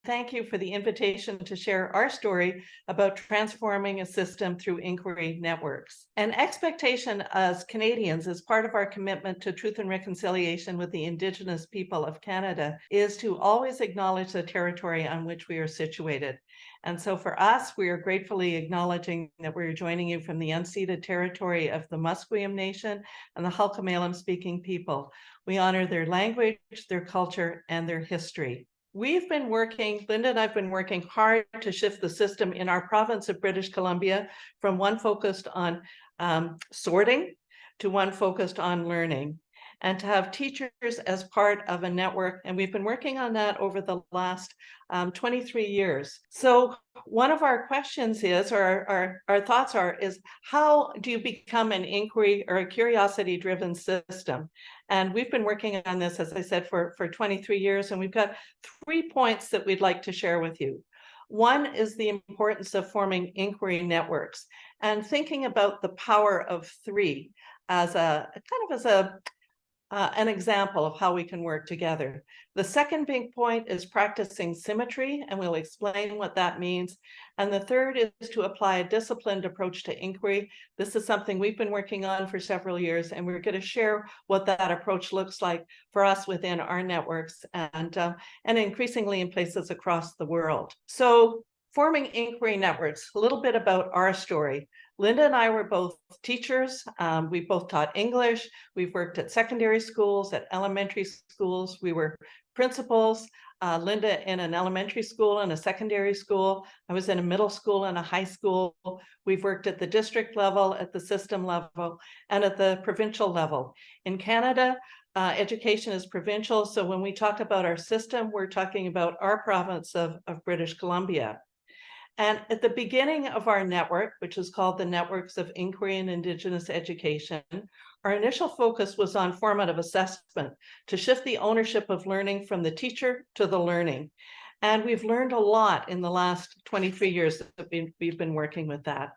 thank you for the invitation to share our story about transforming a system through inquiry networks. An expectation as Canadians, as part of our commitment to truth and reconciliation with the Indigenous people of Canada, is to always acknowledge the territory on which we are situated. And so for us, we are gratefully acknowledging that we're joining you from the unceded territory of the Musqueam Nation and the Halkomelem speaking people. We honor their language, their culture, and their history. We've been working, Linda and I've been working hard to shift the system in our province of British Columbia from one focused on sorting to one focused on learning, and to have teachers as part of a network. And we've been working on that over the last 23 years. So one of our questions is, or our thoughts are, is how do you become an inquiry or a curiosity-driven system? And we've been working on this, as I said, for 23 years, and we've got 3 points that we'd like to share with you. One is the importance of forming inquiry networks and thinking about the power of 3 as a kind of as an example of how we can work together. The second big point is practicing symmetry, and we'll explain what that means. And the third is to apply a disciplined approach to inquiry. This is something we've been working on for several years, and we're going to share what that approach looks like for us within our networks and increasingly in places across the world. So forming inquiry networks, a little bit about our story. Linda and I were both teachers. We both taught English. We've worked at secondary schools, at elementary schools. We were principals. Linda in an elementary school and a secondary school. I was in a middle school and a high school. We've worked at the district level, at the system level, and at the provincial level. In Canada, education is provincial. So when we talk about our system, we're talking about our province of British Columbia. And at the beginning of our network, which is called the Networks of Inquiry in Indigenous Education, our initial focus was on formative assessment to shift the ownership of learning from the teacher to the learning. And we've learned a lot in the last 23 years that we've been working with that.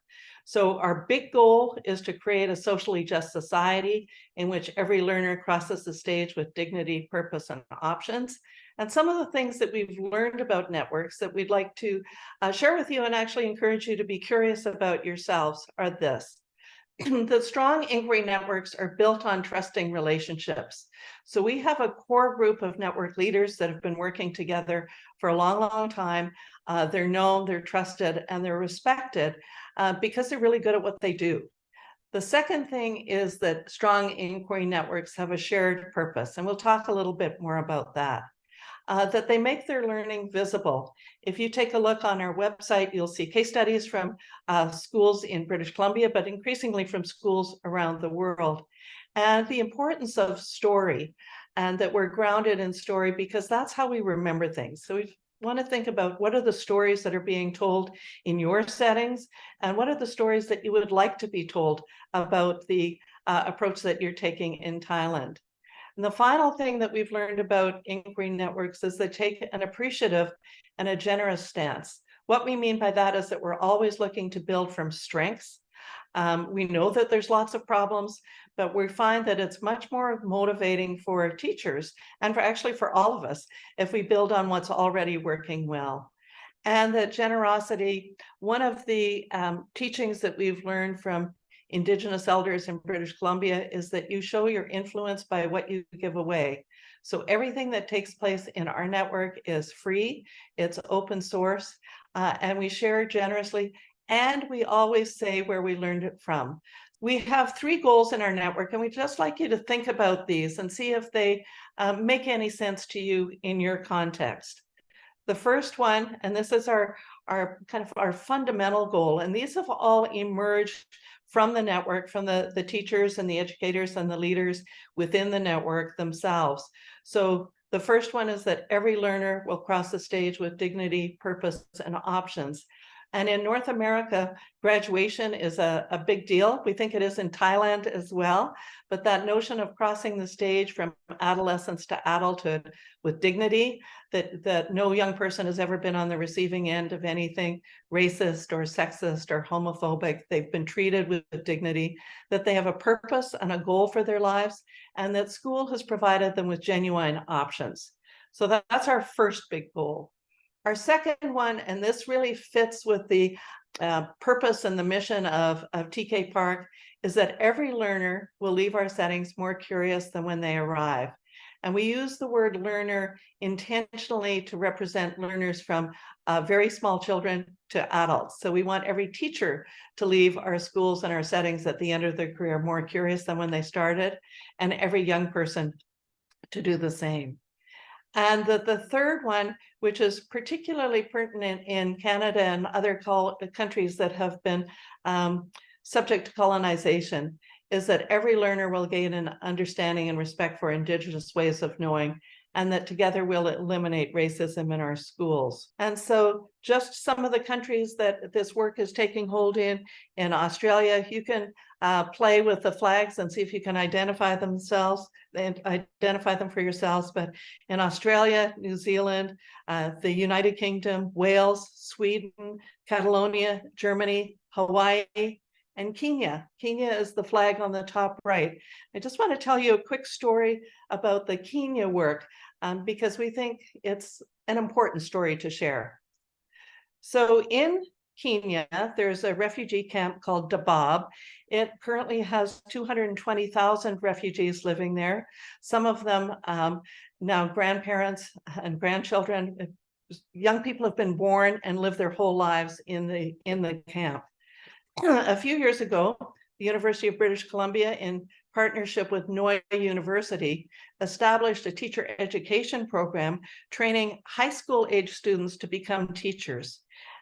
So our big goal is to create a socially just society in which every learner crosses the stage with dignity, purpose, and options. And some of the things that we've learned about networks that we'd like to share with you and actually encourage you to be curious about yourselves are this. The strong inquiry networks are built on trusting relationships. So we have a core group of network leaders that have been working together for a long, long time. They're known, they're trusted, and they're respected because they're really good at what they do. The second thing is that strong inquiry networks have a shared purpose, and we'll talk a little bit more about that. That they make their learning visible. If you take a look on our website, you'll see case studies from schools in British Columbia, but increasingly from schools around the world. And the importance of story, and that we're grounded in story because that's how we remember things. So we want to think about what are the stories that are being told in your settings, and what are the stories that you would like to be told about the approach that you're taking in Thailand. And the final thing that we've learned about inquiry networks is they take an appreciative and a generous stance. What we mean by that is that we're always looking to build from strengths. We know that there's lots of problems, but we find that it's much more motivating for teachers and for all of us if we build on what's already working well. And that generosity, one of the teachings that we've learned from Indigenous elders in British Columbia is that you show your influence by what you give away. So everything that takes place in our network is free, it's open source, and we share generously, and we always say where we learned it from. We have 3 goals in our network, and we'd just like you to think about these and see if they make any sense to you in your context. The first one, and this is our kind of our fundamental goal, and these have all emerged from the network, from the teachers and the educators and the leaders within the network themselves. So the first one is that every learner will cross the stage with dignity, purpose, and options. And in North America, graduation is a big deal. We think it is in Thailand as well, but that notion of crossing the stage from adolescence to adulthood with dignity, that no young person has ever been on the receiving end of anything racist or sexist or homophobic. They've been treated with dignity, that they have a purpose and a goal for their lives, and that school has provided them with genuine options. So that's our first big goal. Our second one, and this really fits with the purpose and the mission of TK Park, is that every learner will leave our settings more curious than when they arrive. And we use the word learner intentionally to represent learners from very small children to adults. So we want every teacher to leave our schools and our settings at the end of their career more curious than when they started, and every young person to do the same. And the third one, which is particularly pertinent in Canada and other countries that have been subject to colonization, is that every learner will gain an understanding and respect for Indigenous ways of knowing, and that together we'll eliminate racism in our schools. And so just some of the countries that this work is taking hold in Australia, you can play with the flags and see if you can identify them for yourselves. But in Australia, New Zealand, the United Kingdom, Wales, Sweden, Catalonia, Germany, Hawaii, and Kenya. Kenya is the flag on the top right. I just want to tell you a quick story about the Kenya work because we think it's an important story to share. So in Kenya, there's a refugee camp called Dadaab. It currently has 220,000 refugees living there. Some of them now grandparents and grandchildren. Young people have been born and lived their whole lives in the camp. A few years ago, the University of British Columbia, in partnership with NOIIE University, established a teacher education program training high school age students to become teachers.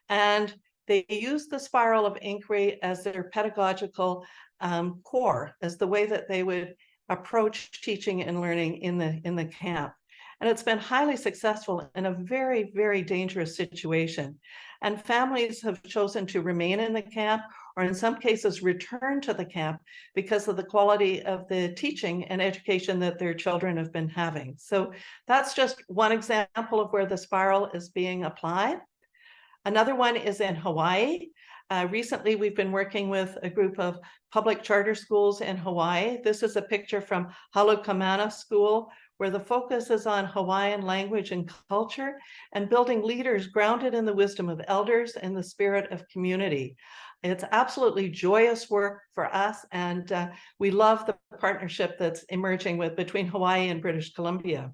And they use the spiral of inquiry as their pedagogical core, as the way that they would approach teaching and learning in the camp. And it's been highly successful in a very, very dangerous situation. And families have chosen to remain in the camp, or in some cases return to the camp because of the quality of the teaching and education that their children have been having. So that's just one example of where the spiral is being applied. Another one is in Hawaii. Recently, we've been working with a group of public charter schools in Hawaii. This is a picture from Halukamana School, where the focus is on Hawaiian language and culture and building leaders grounded in the wisdom of elders and the spirit of community. It's absolutely joyous work for us, and we love the partnership that's emerging between Hawaii and British Columbia.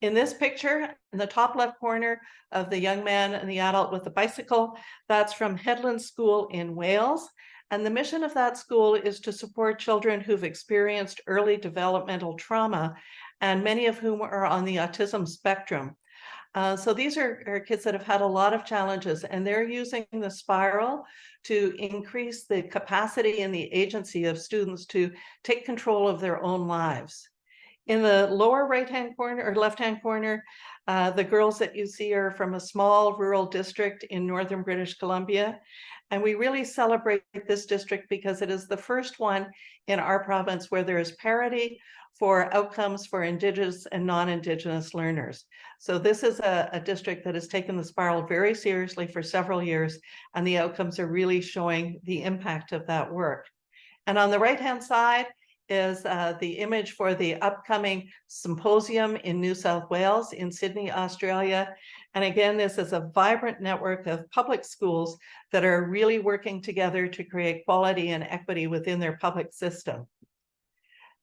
In this picture, in the top left corner of the young man and the adult with the bicycle, that's from Headland School in Wales. And the mission of that school is to support children who've experienced early developmental trauma, and many of whom are on the autism spectrum. So these are kids that have had a lot of challenges, and they're using the spiral to increase the capacity and the agency of students to take control of their own lives. In the lower right-hand corner or left-hand corner, the girls that you see are from a small rural district in northern British Columbia. And we really celebrate this district because it is the first one in our province where there is parity for outcomes for Indigenous and non-Indigenous learners. So this is a district that has taken the spiral very seriously for several years, and the outcomes are really showing the impact of that work. And on the right-hand side is the image for the upcoming symposium in New South Wales in Sydney, Australia. And again, this is a vibrant network of public schools that are really working together to create quality and equity within their public system.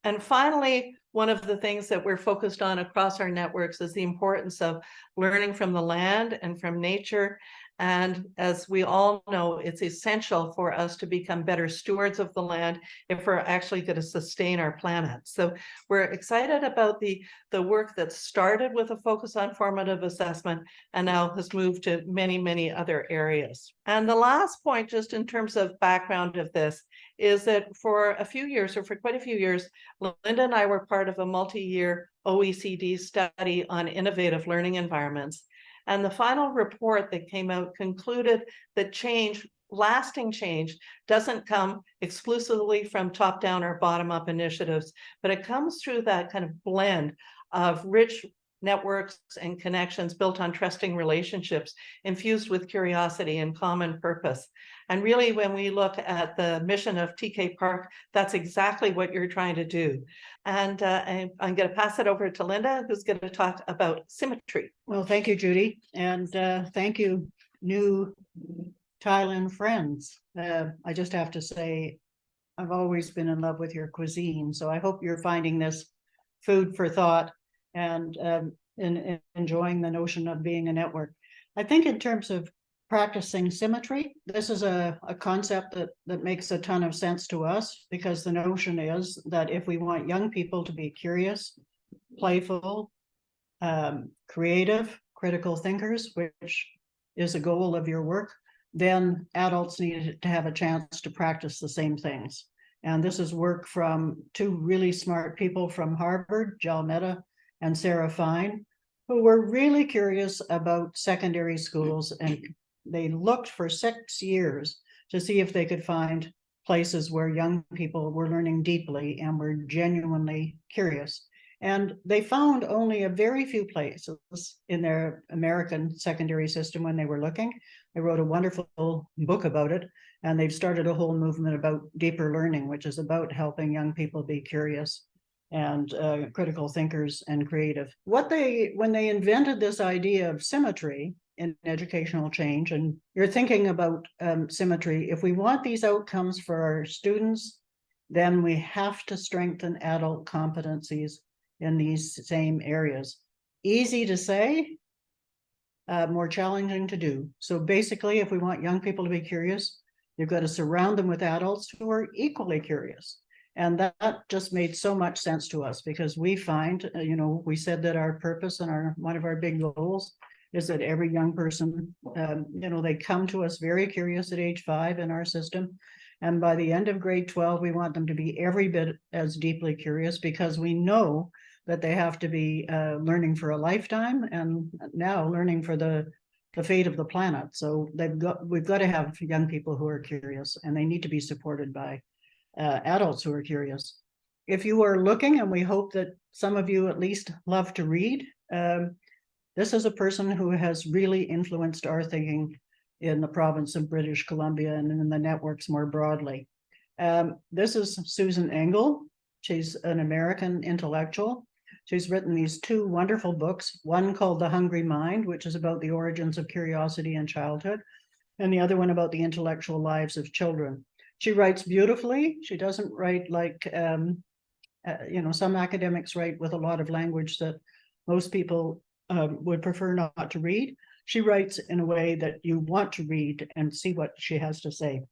And finally, one of the things that we're focused on across our networks is the importance of learning from the land and from nature. And as we all know, it's essential for us to become better stewards of the land if we're actually going to sustain our planet. So we're excited about the work that started with a focus on formative assessment and now has moved to many, many other areas. And the last point, just in terms of background of this, is that for a few years, or for quite a few years, Linda and I were part of a multi-year OECD study on innovative learning environments. And the final report that came out concluded that change, lasting change, doesn't come exclusively from top-down or bottom-up initiatives, but it comes through that kind of blend of rich networks and connections built on trusting relationships, infused with curiosity and common purpose. And really, when we look at the mission of TK Park, that's exactly what you're trying to do. And I'm going to pass it over to Linda, who's going to talk about symmetry. Well, thank you, Judy. And thank you, new Thailand friends. I just have to say, I've always been in love with your cuisine. So I hope you're finding this food for thought and enjoying the notion of being a network. I think in terms of practicing symmetry, this is a concept that makes a ton of sense to us, because the notion is that if we want young people to be curious, playful, creative, critical thinkers, which is a goal of your work, then adults need to have a chance to practice the same things. And this is work from two really smart people from Harvard, Jal Mehta and Sarah Fine, who were really curious about secondary schools, and they looked for 6 years to see if they could find places where young people were learning deeply and were genuinely curious. And they found only a very few places in their American secondary system when they were looking. They wrote a wonderful book about it, and they've started a whole movement about deeper learning, which is about helping young people be curious and critical thinkers and creative. When they invented this idea of symmetry in educational change, and you're thinking about symmetry, if we want these outcomes for our students, then we have to strengthen adult competencies in these same areas. Easy to say, more challenging to do. So basically, if we want young people to be curious, you've got to surround them with adults who are equally curious. And that just made so much sense to us, because we find, we said that our purpose and one of our big goals is that every young person, they come to us very curious at age 5 in our system. And by the end of grade 12, we want them to be every bit as deeply curious, because we know that they have to be learning for a lifetime, and now learning for the fate of the planet. So we've got to have young people who are curious, and they need to be supported by adults who are curious. If you are looking, and we hope that some of you at least love to read, this is a person who has really influenced our thinking in the province of British Columbia and in the networks more broadly. This is Susan Engel. She's an American intellectual. She's written these 2 wonderful books, one called The Hungry Mind, which is about the origins of curiosity in childhood, and the other one about the intellectual lives of children. She writes beautifully. She doesn't write like, some academics write with a lot of language that most people would prefer not to read. She writes in a way that you want to read and see what she has to say.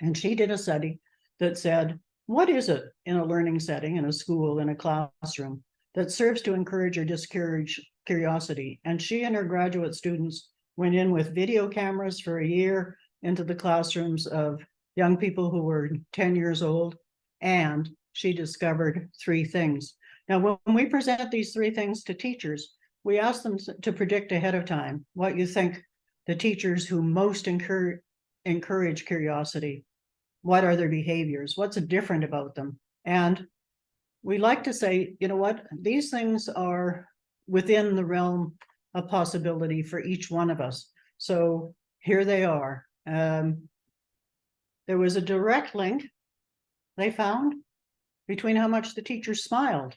And she did a study that said, what is it in a learning setting, in a school, in a classroom, that serves to encourage or discourage curiosity? And she and her graduate students went in with video cameras for a year into the classrooms of young people who were 10 years old, and she discovered 3 things. Now, when we present these 3 things to teachers, we ask them to predict ahead of time what you think the teachers who most encourage curiosity, what are their behaviors, what's different about them. And we like to say, you know what, these things are within the realm of possibility for each one of us. So here they are. There was a direct link, they found, between how much the teacher smiled.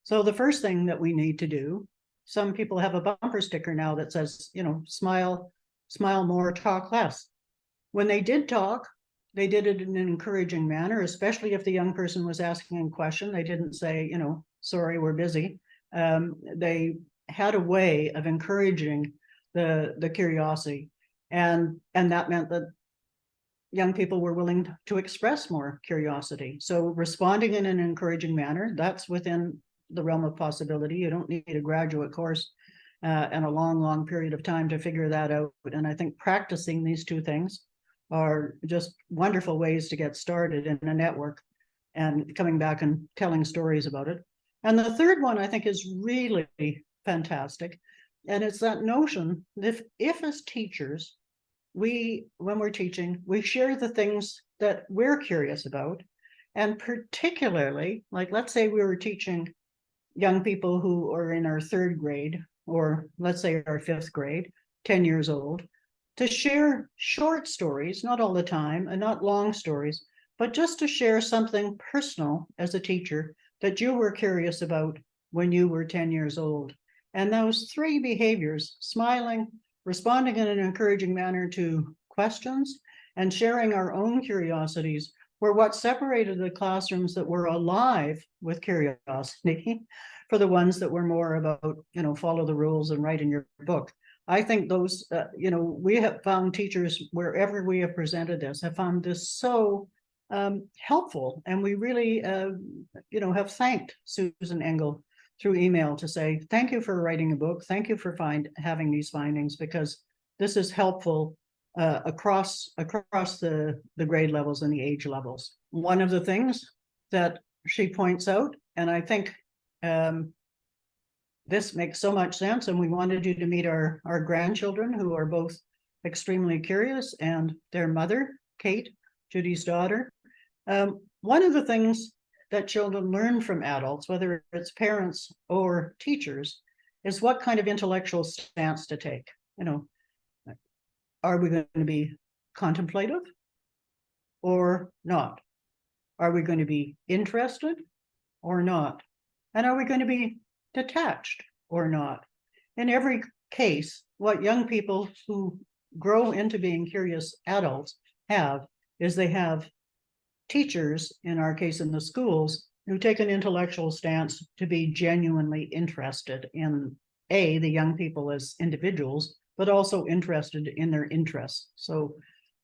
So the first thing that we need to do, some people have a bumper sticker now that says, smile more, talk less. When they did talk, they did it in an encouraging manner, especially if the young person was asking a question. They didn't say, sorry, we're busy. They had a way of encouraging the curiosity. And that meant that young people were willing to express more curiosity. So responding in an encouraging manner, that's within the realm of possibility. You don't need a graduate course and a long period of time to figure that out. And I think practicing these 2 things are just wonderful ways to get started in a network and coming back and telling stories about it. And the third one I think is really fantastic. And it's that notion that if as teachers, when we're teaching, we share the things that we're curious about. And particularly, like, let's say we were teaching young people who are in our 3rd grade, or let's say our 5th grade, 10 years old, to share short stories, not all the time, and not long stories, but just to share something personal as a teacher that you were curious about when you were 10 years old. And those 3 behaviors, smiling, responding in an encouraging manner to questions, and sharing our own curiosities, were what separated the classrooms that were alive with curiosity for the ones that were more about, follow the rules and write in your book. I think those, we have found teachers wherever we have presented this, have found this so helpful. And we really, have thanked Susan Engel through email to say, thank you for writing a book. Thank you for having these findings, because this is helpful across the grade levels and the age levels. One of the things that she points out, and I think this makes so much sense, and we wanted you to meet our grandchildren, who are both extremely curious, and their mother, Kate, Judy's daughter. One of the things that children learn from adults, whether it's parents or teachers, is what kind of intellectual stance to take. Are we going to be contemplative or not? Are we going to be interested or not? And are we going to be detached or not? In every case, what young people who grow into being curious adults have is they have teachers, in our case in the schools, who take an intellectual stance to be genuinely interested in the young people as individuals, but also interested in their interests. So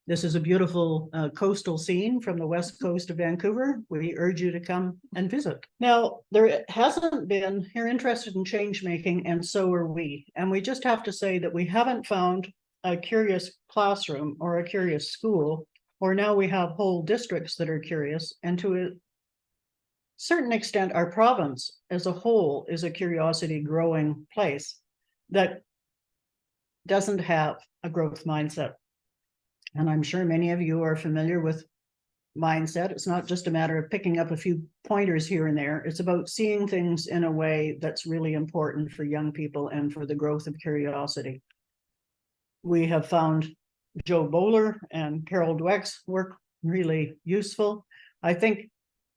this is a beautiful coastal scene from the west coast of Vancouver. We urge you to come and visit. Now, there hasn't been, you're interested in change making, and so are we. And we just have to say that we haven't found a curious classroom or a curious school, or now we have whole districts that are curious. And to a certain extent, our province as a whole is a curiosity growing place that doesn't have a growth mindset. And I'm sure many of you are familiar with mindset. It's not just a matter of picking up a few pointers here and there. It's about seeing things in a way that's really important for young people and for the growth of curiosity. We have found Joe Bowler and Carol Dweck's work really useful. I think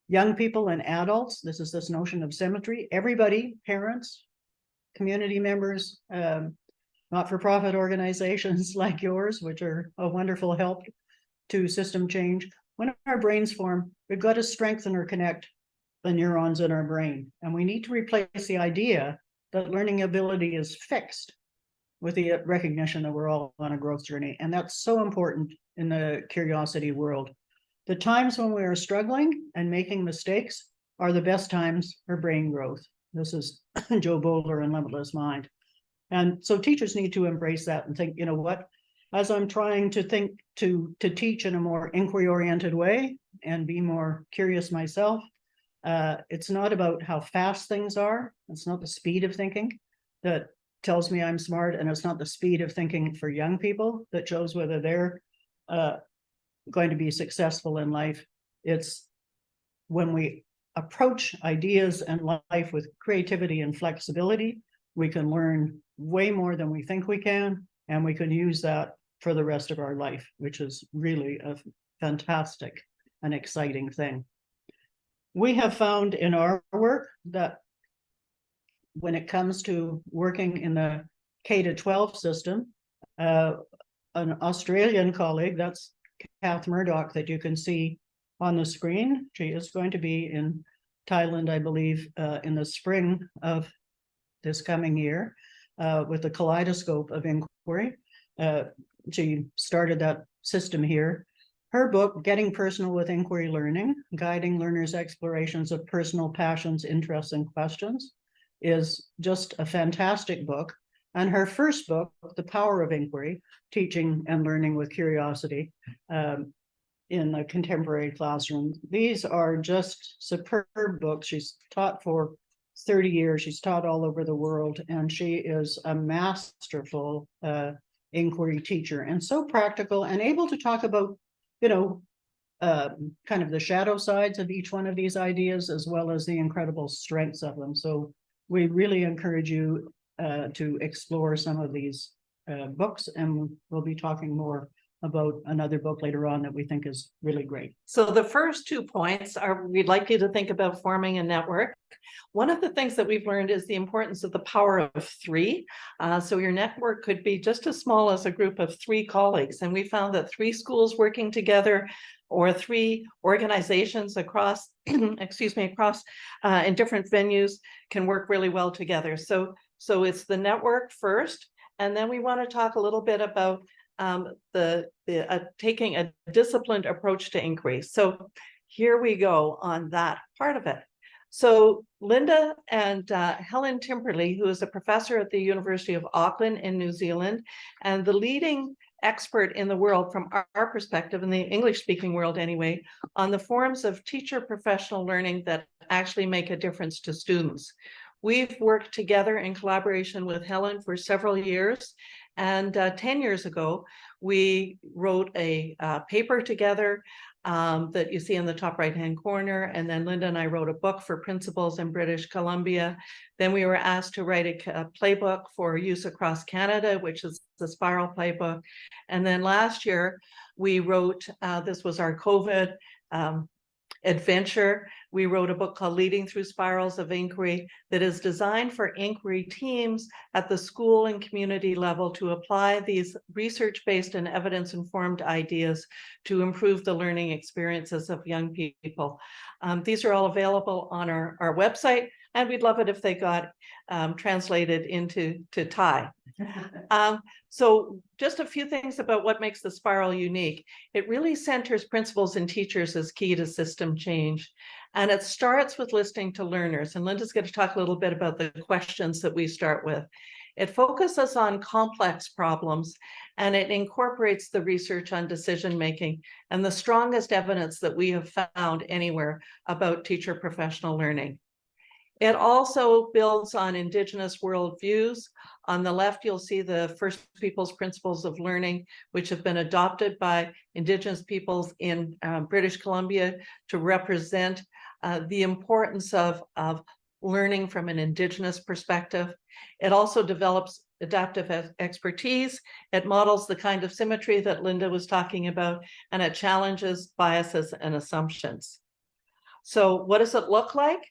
young people and adults, this notion of symmetry, everybody, parents, community members, not-for-profit organizations like yours, which are a wonderful help to system change. When our brains form, we've got to strengthen or connect the neurons in our brain. And we need to replace the idea that learning ability is fixed with the recognition that we're all on a growth journey. And that's so important in the curiosity world. The times when we are struggling and making mistakes are the best times for brain growth. This is Joe Bowler and Limitless Mind. And so teachers need to embrace that and think, what, as I'm trying to think to teach in a more inquiry-oriented way and be more curious myself, it's not about how fast things are. It's not the speed of thinking that tells me I'm smart, and it's not the speed of thinking for young people that shows whether they're going to be successful in life. It's when we approach ideas and life with creativity and flexibility, we can learn way more than we think we can, and we can use that for the rest of our life, which is really a fantastic and exciting thing. We have found in our work that when it comes to working in the K-12 system, an Australian colleague, that's Kath Murdoch, that you can see on the screen. She is going to be in Thailand, I believe, in the spring of this coming year with the kaleidoscope of inquiry. She started that system here. Her book, Getting Personal with Inquiry Learning, Guiding Learners' Explorations of Personal Passions, Interests, and Questions, is just a fantastic book. And her first book, The Power of Inquiry, Teaching and Learning with Curiosity in the Contemporary Classroom. These are just superb books. She's taught for 30 years. She's taught all over the world, and she is a masterful inquiry teacher, and so practical and able to talk about, kind of the shadow sides of each one of these ideas, as well as the incredible strengths of them. So we really encourage you to explore some of these books, and we'll be talking more about another book later on that we think is really great. So the first 2 points are, we'd like you to think about forming a network. One of the things that we've learned is the importance of the power of 3. So your network could be just as small as a group of 3 colleagues. And we found that 3 schools working together or 3 organizations across, excuse me, across in different venues can work really well together. So it's the network first. And then we want to talk a little bit about taking a disciplined approach to inquiry. So here we go on that part of it. So Linda and Helen Timperley, who is a professor at the University of Auckland in New Zealand, and the leading expert in the world from our perspective, in the English-speaking world anyway, on the forms of teacher professional learning that actually make a difference to students. We've worked together in collaboration with Helen for several years. And 10 years ago, we wrote a paper together that you see in the top right-hand corner. And then Linda and I wrote a book for principals in British Columbia. Then we were asked to write a playbook for use across Canada, which is the Spiral Playbook. And then last year, we wrote, this was our COVID adventure. We wrote a book called Leading Through Spirals of Inquiry that is designed for inquiry teams at the school and community level to apply these research-based and evidence-informed ideas to improve the learning experiences of young people. These are all available on our website, and we'd love it if they got translated into Thai. So just a few things about what makes the Spiral unique. It really centers principals and teachers as key to system change. And it starts with listening to learners. And Linda's going to talk a little bit about the questions that we start with. It focuses on complex problems, and it incorporates the research on decision-making and the strongest evidence that we have found anywhere about teacher professional learning. It also builds on Indigenous worldviews. On the left, you'll see the First Peoples Principles of Learning, which have been adopted by Indigenous peoples in British Columbia to represent the importance of learning from an Indigenous perspective. It also develops adaptive expertise. It models the kind of symmetry that Linda was talking about, and it challenges biases and assumptions. So what does it look like?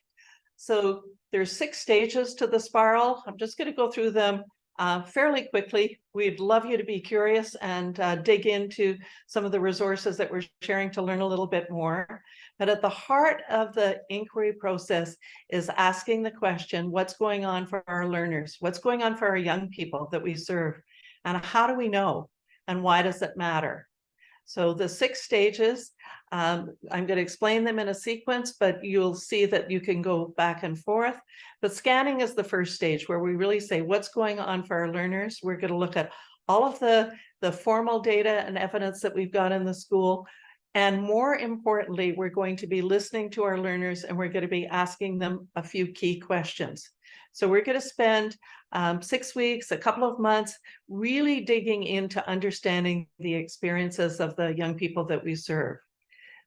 So there's 6 stages to the spiral. I'm just going to go through them fairly quickly. We'd love you to be curious and dig into some of the resources that we're sharing to learn a little bit more. But at the heart of the inquiry process is asking the question, what's going on for our learners? What's going on for our young people that we serve? And how do we know? And why does it matter? So the 6 stages, I'm going to explain them in a sequence, but you'll see that you can go back and forth. But scanning is the first stage where we really say what's going on for our learners. We're going to look at all of the formal data and evidence that we've got in the school. And more importantly, we're going to be listening to our learners, and we're going to be asking them a few key questions. So we're going to spend 6 weeks, a couple of months, really digging into understanding the experiences of the young people that we serve.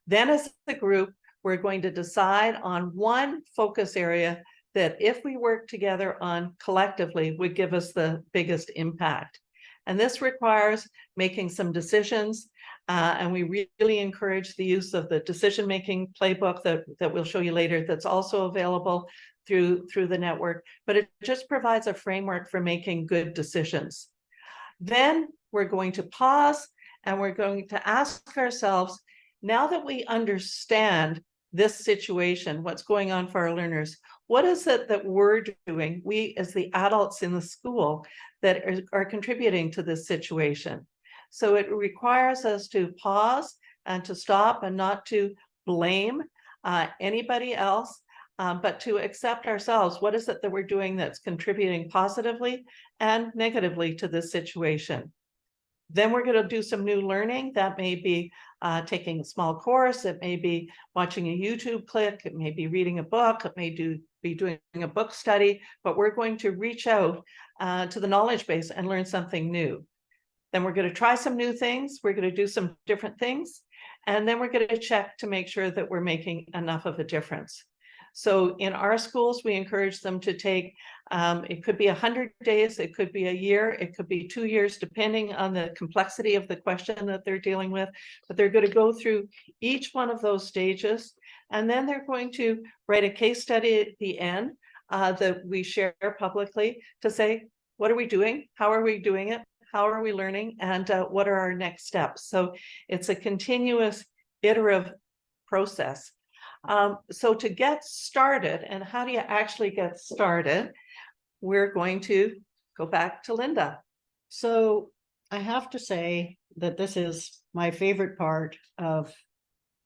Then as a group, we're going to decide on one focus area that if we work together on collectively would give us the biggest impact. And this requires making some decisions. And we really encourage the use of the decision-making playbook that we'll show you later that's also available through the network, but it just provides a framework for making good decisions. Then we're going to pause and we're going to ask ourselves, now that we understand this situation, what's going on for our learners, what is it that we're doing, we as the adults in the school, that are contributing to this situation? So it requires us to pause and to stop and not to blame anybody else, but to accept ourselves. What is it that we're doing that's contributing positively and negatively to this situation? Then we're going to do some new learning. That may be taking a small course. It may be watching a YouTube clip. It may be reading a book. It may be doing a book study. But we're going to reach out to the knowledge base and learn something new. Then we're going to try some new things. We're going to do some different things. And then we're going to check to make sure that we're making enough of a difference. So in our schools, we encourage them to take, it could be 100 days, it could be a year, it could be 2 years, depending on the complexity of the question that they're dealing with. But they're going to go through each one of those stages, and then they're going to write a case study at the end that we share publicly to say, what are we doing? How are we doing it? How are we learning? And what are our next steps? So it's a continuous iterative process. So to get started, and how do you actually get started? We're going to go back to Linda. So I have to say that this is my favorite part of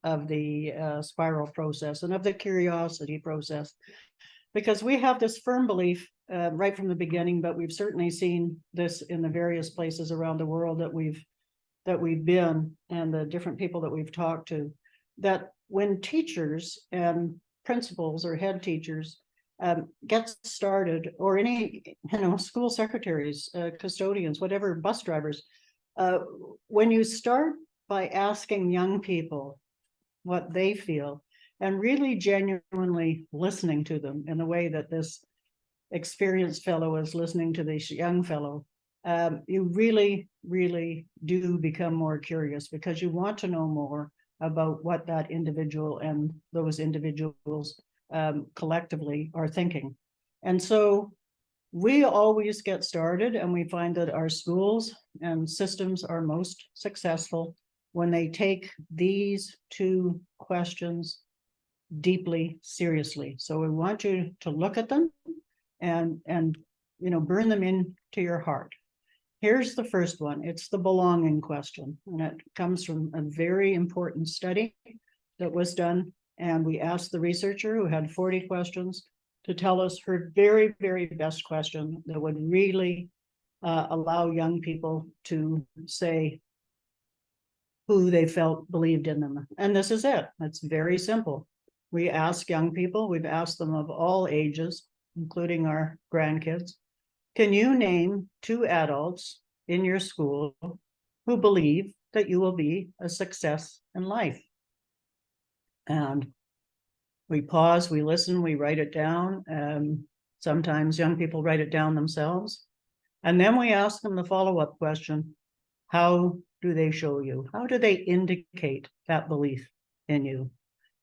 the spiral process and of the curiosity process, because we have this firm belief right from the beginning, but we've certainly seen this in the various places around the world that we've been, and the different people that we've talked to, that when teachers and principals or head teachers get started, or any, school secretaries, custodians, whatever, bus drivers, when you start by asking young people what they feel and really genuinely listening to them in the way that this experienced fellow is listening to this young fellow, you really, really do become more curious, because you want to know more about what that individual and those individuals collectively are thinking. And so we always get started, and we find that our schools and systems are most successful when they take these two questions deeply seriously. So we want you to look at them and burn them into your heart. Here's the first one. It's the belonging question, and it comes from a very important study that was done. And we asked the researcher, who had 40 questions, to tell us her very, very best question that would really allow young people to say who they felt believed in them. And this is it. It's very simple. We ask young people, we've asked them of all ages, including our grandkids, can you name 2 adults in your school who believe that you will be a success in life? And we pause, we listen, we write it down. Sometimes young people write it down themselves. And then we ask them the follow-up question, how do they show you? How do they indicate that belief in you?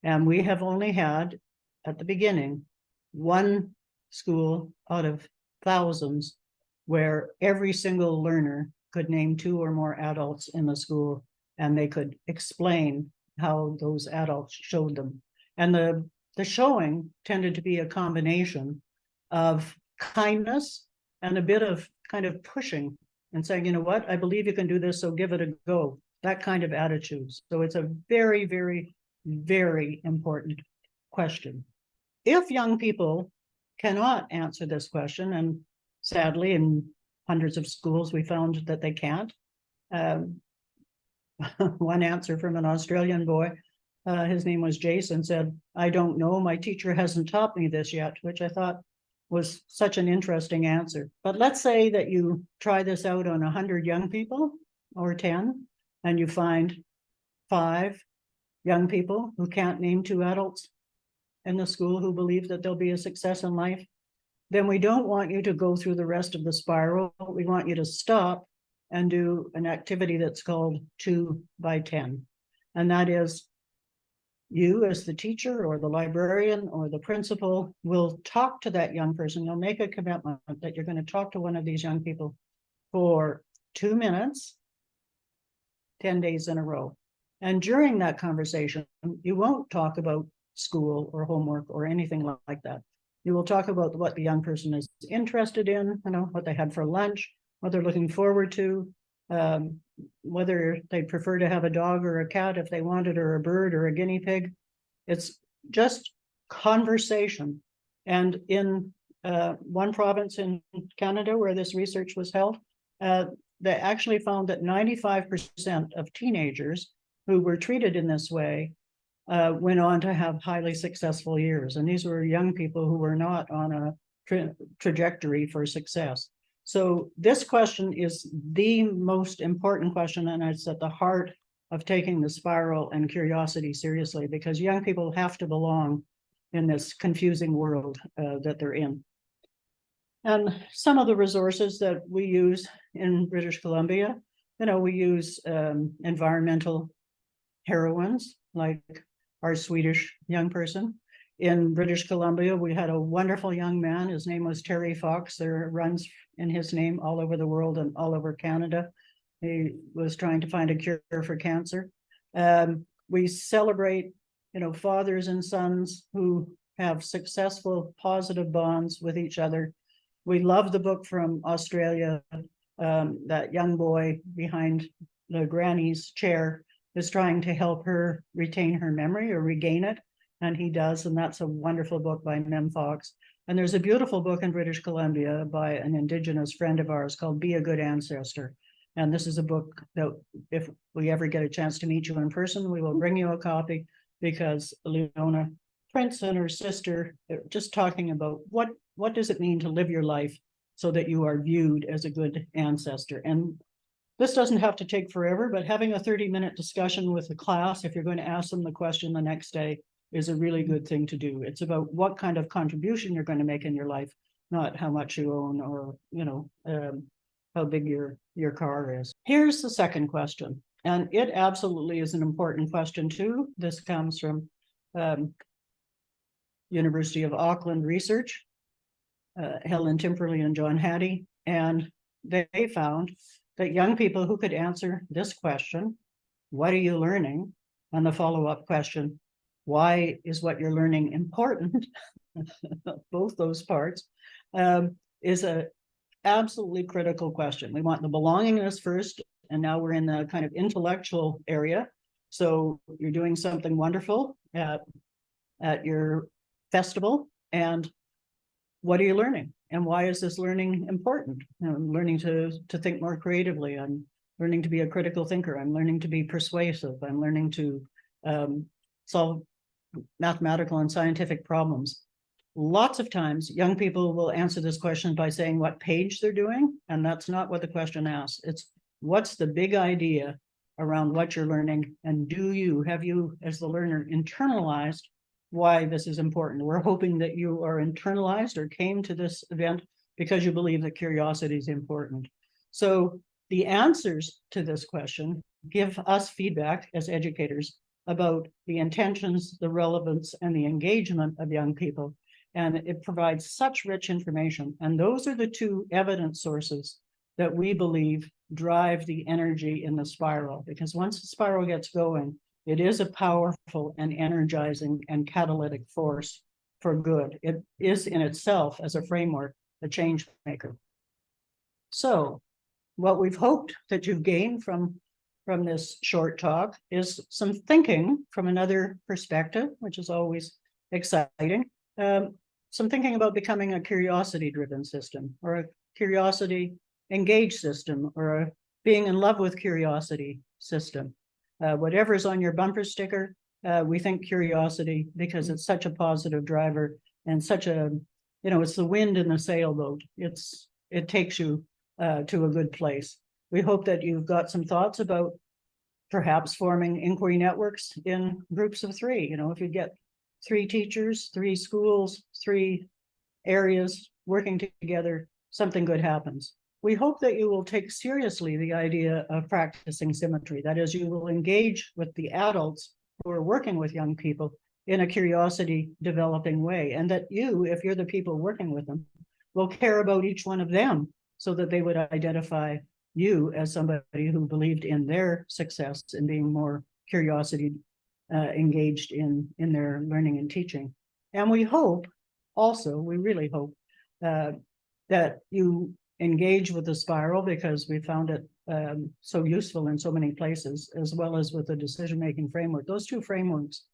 And we have only had, at the beginning, 1 school out of thousands where every single learner could name 2 or more adults in the school, and they could explain how those adults showed them. And the showing tended to be a combination of kindness and a bit of kind of pushing and saying, you know what, I believe you can do this, so give it a go. That kind of attitude. So it's a very, very, very important question. If young people cannot answer this question, and sadly in hundreds of schools we found that they can't. One answer from an Australian boy, his name was Jason, said, I don't know, my teacher hasn't taught me this yet, which I thought was such an interesting answer. But let's say that you try this out on 100 young people or 10, and you find 5 young people who can't name 2 adults in the school who believe that they'll be a success in life. Then we don't want you to go through the rest of the spiral. We want you to stop and do an activity that's called 2 by 10. And that is, you as the teacher or the librarian or the principal will talk to that young person. You'll make a commitment that you're going to talk to one of these young people for 2 minutes, 10 days in a row. And during that conversation, you won't talk about school or homework or anything like that. You will talk about what the young person is interested in, what they had for lunch, what they're looking forward to, whether they prefer to have a dog or a cat if they wanted, or a bird or a guinea pig. It's just conversation. And in one province in Canada where this research was held, they actually found that 95% of teenagers who were treated in this way went on to have highly successful years. And these were young people who were not on a trajectory for success. So this question is the most important question, and it's at the heart of taking the spiral and curiosity seriously, because young people have to belong in this confusing world that they're in. And some of the resources that we use in British Columbia, we use environmental heroines like our Swedish young person. In British Columbia, we had a wonderful young man. His name was Terry Fox. There runs in his name all over the world and all over Canada. He was trying to find a cure for cancer. We celebrate, fathers and sons who have successful, positive bonds with each other. We love the book from Australia. That young boy behind the granny's chair is trying to help her retain her memory or regain it. And he does, and that's a wonderful book by Mem Fox. And there's a beautiful book in British Columbia by an Indigenous friend of ours called Be a Good Ancestor. And this is a book that if we ever get a chance to meet you in person, we will bring you a copy, because Leona Prince and her sister are just talking about what does it mean to live your life so that you are viewed as a good ancestor. And this doesn't have to take forever, but having a 30-minute discussion with the class, if you're going to ask them the question the next day, is a really good thing to do. It's about what kind of contribution you're going to make in your life, not how much you own or, how big your car is. Here's the second question, and it absolutely is an important question too. This comes from University of Auckland Research, Helen Timperley and John Hattie, and they found that young people who could answer this question, what are you learning? And the follow-up question, why is what you're learning important? Both those parts is a absolutely critical question. We want the belongingness first, and now we're in the kind of intellectual area. So you're doing something wonderful at your festival, and what are you learning? And why is this learning important? I'm learning to think more creatively. I'm learning to be a critical thinker. I'm learning to be persuasive. I'm learning to solve mathematical and scientific problems. Lots of times, young people will answer this question by saying what page they're doing, and that's not what the question asks. It's what's the big idea around what you're learning, and have you, as the learner, internalized why this is important? We're hoping that you are internalized or came to this event because you believe that curiosity is important. So the answers to this question give us feedback as educators about the intentions, the relevance, and the engagement of young people. And it provides such rich information. And those are the two evidence sources that we believe drive the energy in the spiral. Because once the spiral gets going, it is a powerful and energizing and catalytic force for good. It is in itself, as a framework, a change maker. So what we've hoped that you've gained from this short talk is some thinking from another perspective, which is always exciting. Some thinking about becoming a curiosity-driven system, or a curiosity-engaged system, or a being in love with curiosity system. Whatever's on your bumper sticker, we think curiosity, because it's such a positive driver and such a, it's the wind in the sailboat. It takes you to a good place. We hope that you've got some thoughts about perhaps forming inquiry networks in groups of 3. If you get 3 teachers, 3 schools, 3 areas working together, something good happens. We hope that you will take seriously the idea of practicing symmetry. That is, you will engage with the adults who are working with young people in a curiosity developing way, and that you, if you're the people working with them, will care about each one of them so that they would identify you as somebody who believed in their success in being more curiosity engaged in their learning and teaching. And we hope also, we really hope that you engage with the spiral, because we found it so useful in so many places, as well as with the decision-making framework. Those 2 frameworks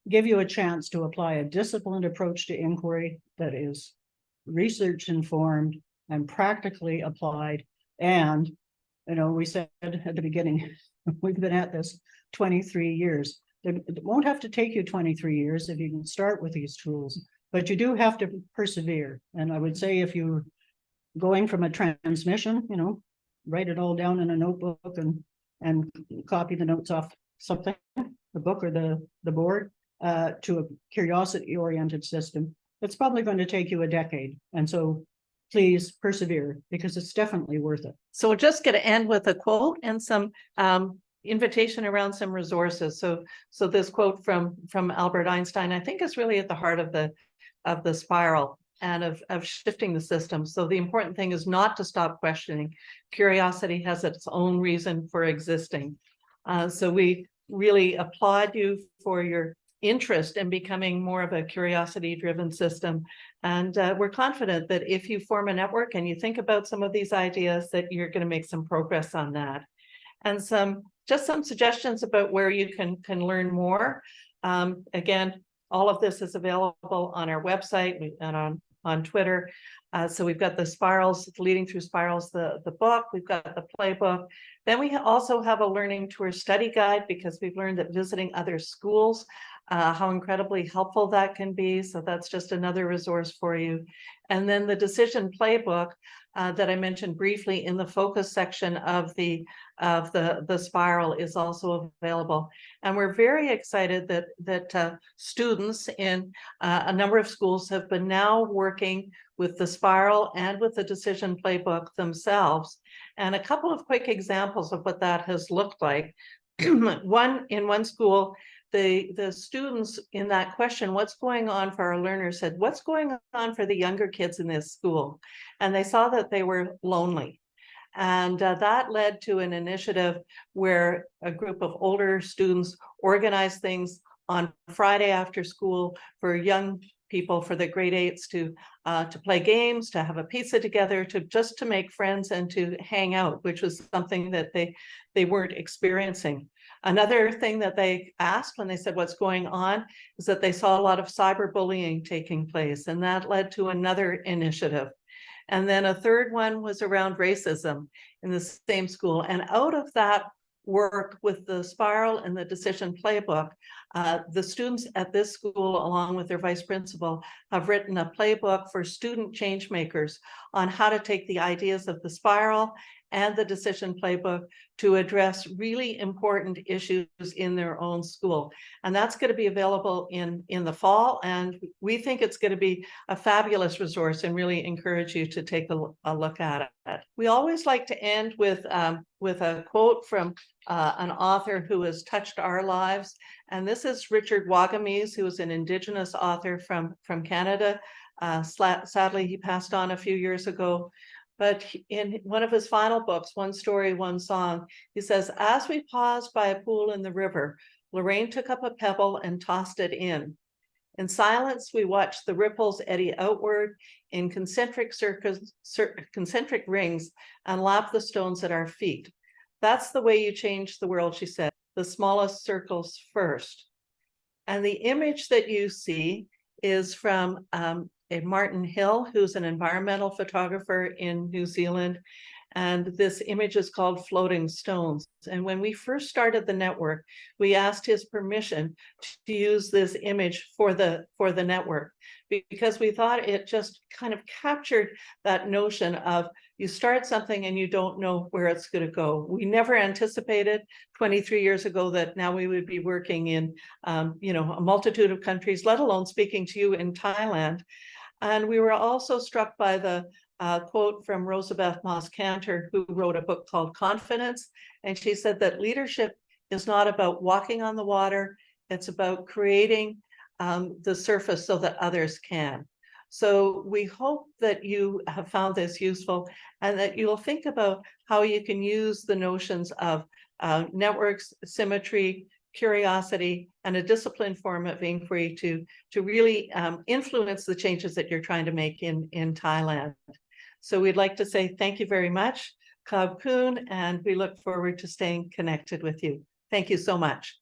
give you a chance to apply a disciplined approach to inquiry that is research-informed and practically applied. And, we said at the beginning, we've been at this 23 years. It won't have to take you 23 years if you can start with these tools, but you do have to persevere. And I would say if you're going from a transmission, write it all down in a notebook and copy the notes off something, the book or the board. to a curiosity-oriented system, it's probably going to take you a decade. And so please persevere, because it's definitely worth it. So we're just going to end with a quote and some invitation around some resources. So this quote from Albert Einstein, I think, is really at the heart of the spiral and of shifting the system. So the important thing is not to stop questioning. Curiosity has its own reason for existing. So we really applaud you for your interest in becoming more of a curiosity-driven system. And we're confident that if you form a network and you think about some of these ideas, that you're going to make some progress on that. And just some suggestions about where you can learn more. Again, all of this is available on our website and on Twitter. So we've got the Spirals, Leading Through Spirals, the book, we've got the playbook. Then we also have a learning tour study guide, because we've learned that visiting other schools, how incredibly helpful that can be. So that's just another resource for you. And then the decision playbook that I mentioned briefly in the focus section of the spiral is also available. And we're very excited that students in a number of schools have been now working with the spiral and with the decision playbook themselves. And a couple of quick examples of what that has looked like. In one school, the students in that question, what's going on for our learners, said, what's going on for the younger kids in this school? And they saw that they were lonely. And that led to an initiative where a group of older students organized things on Friday after school for young people, for the grade 8s to play games, to have a pizza together, to make friends and to hang out, which was something that they weren't experiencing. Another thing that they asked when they said what's going on is that they saw a lot of cyberbullying taking place, and that led to another initiative. And then a third one was around racism in the same school. And out of that work with the spiral and the decision playbook, the students at this school, along with their vice principal, have written a playbook for student change makers on how to take the ideas of the spiral and the decision playbook to address really important issues in their own school. And that's going to be available in the fall. And we think it's going to be a fabulous resource and really encourage you to take a look at it. We always like to end with a quote from an author who has touched our lives. And this is Richard Wagamese, who is an Indigenous author from Canada. Sadly, he passed on a few years ago. But in one of his final books, One Story, One Song, he says, as we paused by a pool in the river, Lorraine took up a pebble and tossed it in. In silence, we watched the ripples eddy outward in concentric rings and lap the stones at our feet. That's the way you change the world, she said, the smallest circles first. And the image that you see is from Martin Hill, who's an environmental photographer in New Zealand. And this image is called Floating Stones. And when we first started the network, we asked his permission to use this image for the network, because we thought it just kind of captured that notion of you start something and you don't know where it's going to go. We never anticipated 23 years ago that now we would be working in a multitude of countries, let alone speaking to you in Thailand. And we were also struck by the quote from Rosabeth Moss-Cantor, who wrote a book called Confidence. And she said that leadership is not about walking on the water, it's about creating the surface so that others can. So we hope that you have found this useful and that you'll think about how you can use the notions of networks, symmetry, curiosity, and a disciplined form of inquiry to really influence the changes that you're trying to make in Thailand. So we'd like to say thank you very much, Khab Kun, and we look forward to staying connected with you. Thank you so much.